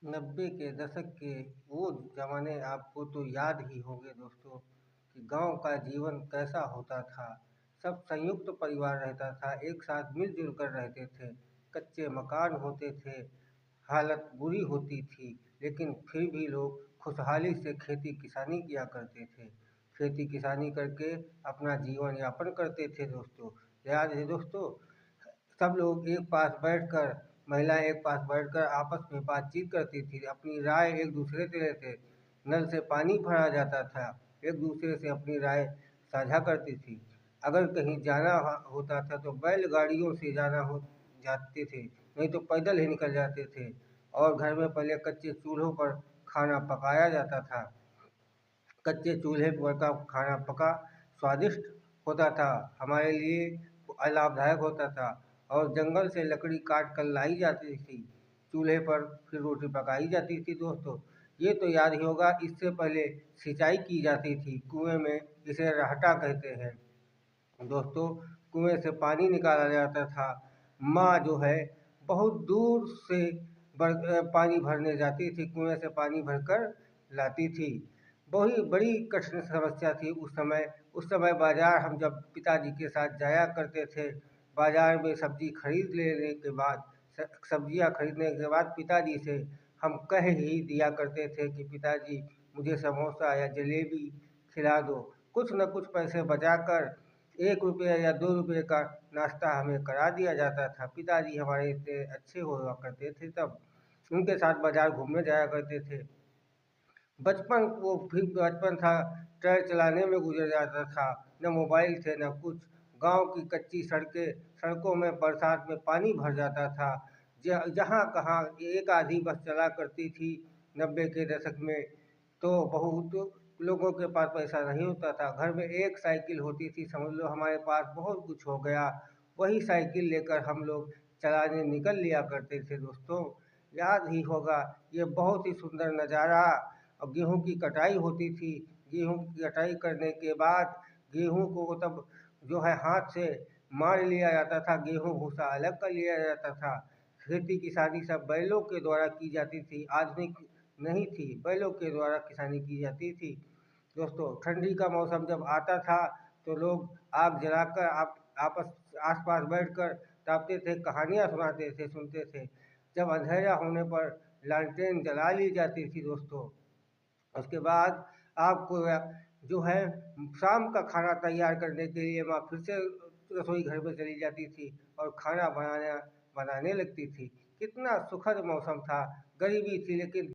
90 के दशक के वो ज़माने आपको तो याद ही होंगे दोस्तों कि गाँव का जीवन कैसा होता था। सब संयुक्त परिवार रहता था, एक साथ मिल-जुल कर रहते थे, कच्चे मकान होते थे, हालत बुरी होती थी, लेकिन फिर भी लोग खुशहाली से खेती-किसानी किया करते थे। खेती-किसानी करके अपना जीवन यापन करते थे दोस्तों। याद है दोस्तों? सब लोग एक पास बैठकर महिलाएं एक पास बैठकर आपस में बातचीत करती थी, अपनी राय एक दूसरे से लेते, नल से पानी भरा जाता था, एक दूसरे से अपनी राय साझा करती थी। अगर कहीं जाना होता था तो बैलगाड़ियों से जाते थे, नहीं तो पैदल ही निकल जाते थे। और घर में पहले कच्चे चूल्हों पर खाना पकाया जाता था। कच्चे चूल्हे पर का खाना पका स्वादिष्ट होता था, हमारे लिए लाभदायक होता था। और जंगल से लकड़ी काट कर लाई जाती थी, चूल्हे पर फिर रोटी पकाई जाती थी दोस्तों। ये तो याद ही होगा, इससे पहले सिंचाई की जाती थी कुएं में, जिसे रहटा कहते हैं दोस्तों। कुएं से पानी निकाला जाता था। माँ जो है बहुत दूर से पानी भरने जाती थी, कुएं से पानी भरकर लाती थी। बड़ी बड़ी कठिन समस्या थी उस समय। उस समय बाजार हम जब पिताजी के साथ जाया करते थे, बाजार में सब्जी खरीद लेने के बाद सब्जियां खरीदने के बाद पिताजी से हम कह ही दिया करते थे कि पिताजी मुझे समोसा या जलेबी खिला दो। कुछ न कुछ पैसे बचाकर 1 रुपये या 2 रुपये का नाश्ता हमें करा दिया जाता था। पिताजी हमारे इतने अच्छे हुआ करते थे तब, उनके साथ बाजार घूमने जाया करते थे। बचपन वो फिर बचपन था, टायर चलाने में गुजर जाता था, न मोबाइल थे न कुछ। गांव की कच्ची सड़कें, सड़कों में बरसात में पानी भर जाता था। जहाँ कहाँ एक आधी बस चला करती थी 90 के दशक में। तो बहुत लोगों के पास पैसा नहीं होता था, घर में एक साइकिल होती थी, समझ लो हमारे पास बहुत कुछ हो गया। वही साइकिल लेकर हम लोग चलाने निकल लिया करते थे दोस्तों। याद ही होगा, ये बहुत ही सुंदर नज़ारा। और गेहूँ की कटाई होती थी, गेहूँ की कटाई करने के बाद गेहूँ को तब जो है हाथ से मार लिया जाता था, गेहूँ भूसा अलग कर लिया जाता था। खेती किसानी सब बैलों के द्वारा की जाती थी, आधुनिक नहीं थी, बैलों के द्वारा किसानी की जाती थी दोस्तों। ठंडी का मौसम जब आता था तो लोग आग जलाकर आपस आस पास बैठ कर तापते थे, कहानियाँ सुनते थे। जब अंधेरा होने पर लालटेन जला ली जाती थी दोस्तों। उसके बाद आपको जो है शाम का खाना तैयार करने के लिए माँ फिर से रसोई घर में चली जाती थी और खाना बनाने लगती थी। कितना सुखद मौसम था, गरीबी थी लेकिन